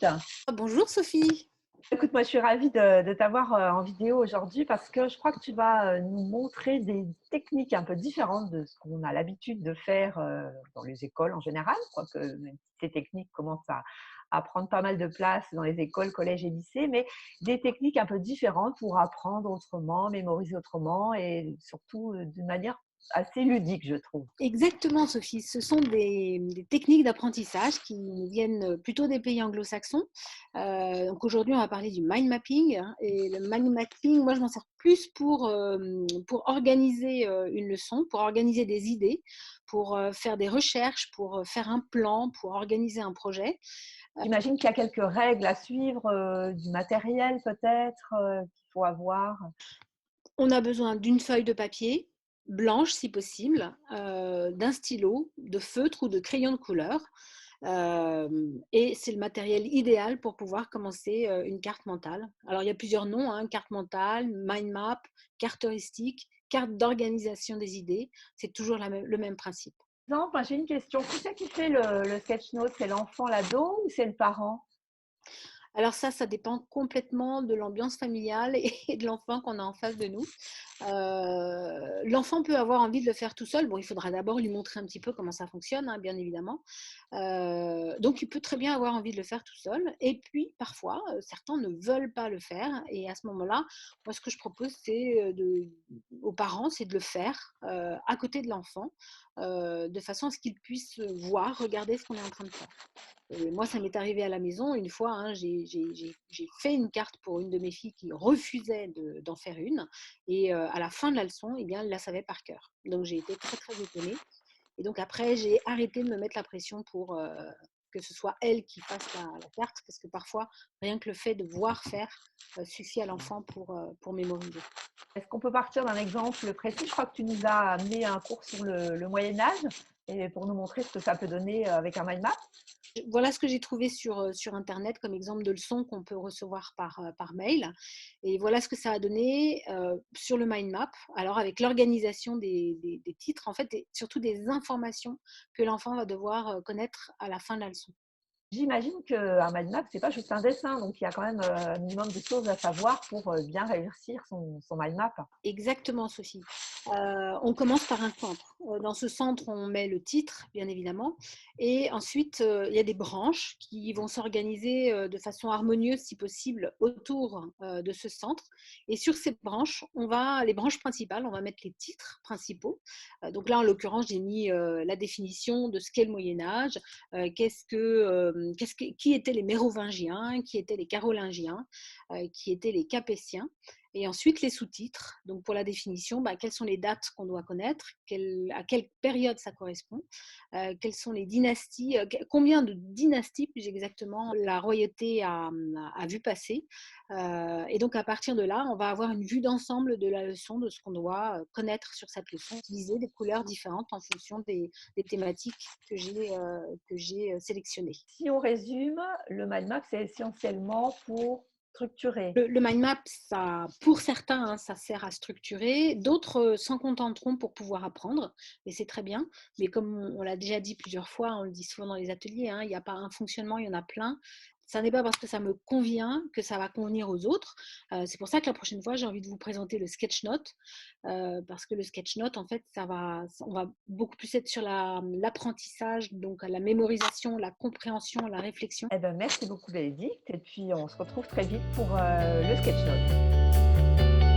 Brigitte. Bonjour Sophie. Écoute, moi je suis ravie de t'avoir en vidéo aujourd'hui parce que je crois que tu vas nous montrer des techniques un peu différentes de ce qu'on a l'habitude de faire dans les écoles en général. Je crois que même si ces techniques commencent à prendre pas mal de place dans les écoles, collèges et lycées, mais des techniques un peu différentes pour apprendre autrement, mémoriser autrement et surtout d'une manière assez ludique, je trouve. Exactement Sophie, ce sont des techniques d'apprentissage qui nous viennent plutôt des pays anglo-saxons. Donc aujourd'hui on va parler du mind mapping, hein, et le mind mapping, moi je m'en sers plus pour organiser une leçon, pour organiser des idées, pour faire des recherches, pour faire un plan, pour organiser un projet. J'imagine qu'il y a quelques règles à suivre, du matériel peut-être qu'il faut avoir. On a besoin d'une feuille de papier, blanche si possible, d'un stylo, de feutre ou de crayon de couleur. Et c'est le matériel idéal pour pouvoir commencer une carte mentale. Alors, il y a plusieurs noms, hein, carte mentale, mind map, carte heuristique, carte d'organisation des idées. C'est toujours le même principe. Non, moi, j'ai une question. Qui c'est qui fait le sketch note? C'est l'enfant, l'ado ou c'est le parent? Alors ça dépend complètement de l'ambiance familiale et de l'enfant qu'on a en face de nous. L'enfant peut avoir envie de le faire tout seul. Bon, il faudra d'abord lui montrer un petit peu comment ça fonctionne, hein, bien évidemment. Donc il peut très bien avoir envie de le faire tout seul. Et puis parfois, certains ne veulent pas le faire. Et à ce moment-là, moi ce que je propose, aux parents, c'est de le faire à côté de l'enfant, de façon à ce qu'il puisse voir, regarder ce qu'on est en train de faire. Et moi, ça m'est arrivé à la maison une fois, hein, j'ai fait une carte pour une de mes filles qui refusait d'en faire une. Et à la fin de la leçon, eh bien, elle la savait par cœur. Donc j'ai été très très étonnée. Et donc après, j'ai arrêté de me mettre la pression pour que ce soit elle qui fasse la carte, parce que parfois, rien que le fait de voir faire suffit à l'enfant pour mémoriser. Est-ce qu'on peut partir d'un exemple précis? Je crois que tu nous as amené un cours sur le Moyen Âge et pour nous montrer ce que ça peut donner avec un mind map. Voilà ce que j'ai trouvé sur Internet comme exemple de leçon qu'on peut recevoir par mail. Et voilà ce que ça a donné sur le mind map. Alors avec l'organisation des titres, en fait, et surtout des informations que l'enfant va devoir connaître à la fin de la leçon. J'imagine qu'un mind map, c'est pas juste un dessin, donc il y a quand même un minimum de choses à savoir pour bien réussir son mind map. Exactement, Sophie. On commence par un centre. Dans ce centre, on met le titre, bien évidemment, et ensuite, il y a des branches qui vont s'organiser de façon harmonieuse, si possible, autour de ce centre. Et sur ces branches, les branches principales, on va mettre les titres principaux. Donc là, en l'occurrence, j'ai mis la définition de ce qu'est le Moyen Âge, qui étaient les Mérovingiens, qui étaient les Carolingiens, qui étaient les Capétiens. Et ensuite, les sous-titres. Donc, pour la définition, quelles sont les dates qu'on doit connaître, à quelle période ça correspond, quelles sont les dynasties, combien de dynasties, plus exactement, la royauté a vu passer. Et donc, à partir de là, on va avoir une vue d'ensemble de la leçon, de ce qu'on doit connaître sur cette leçon, utiliser des couleurs différentes en fonction des thématiques que j'ai sélectionnées. Si on résume, le mind map, c'est essentiellement pour structurer. Le mind map, ça, pour certains, hein, ça sert à structurer. D'autres s'en contenteront pour pouvoir apprendre, et c'est très bien. Mais comme on l'a déjà dit plusieurs fois, on le dit souvent dans les ateliers, hein, il n'y a pas un fonctionnement, il y en a plein. Ça n'est pas parce que ça me convient que ça va convenir aux autres. C'est pour ça que la prochaine fois, j'ai envie de vous présenter le sketch note, parce que le sketch note, en fait, on va beaucoup plus être sur l'apprentissage, donc la mémorisation, la compréhension, la réflexion. Eh ben, merci beaucoup Bénédicte et puis on se retrouve très vite pour le sketch note.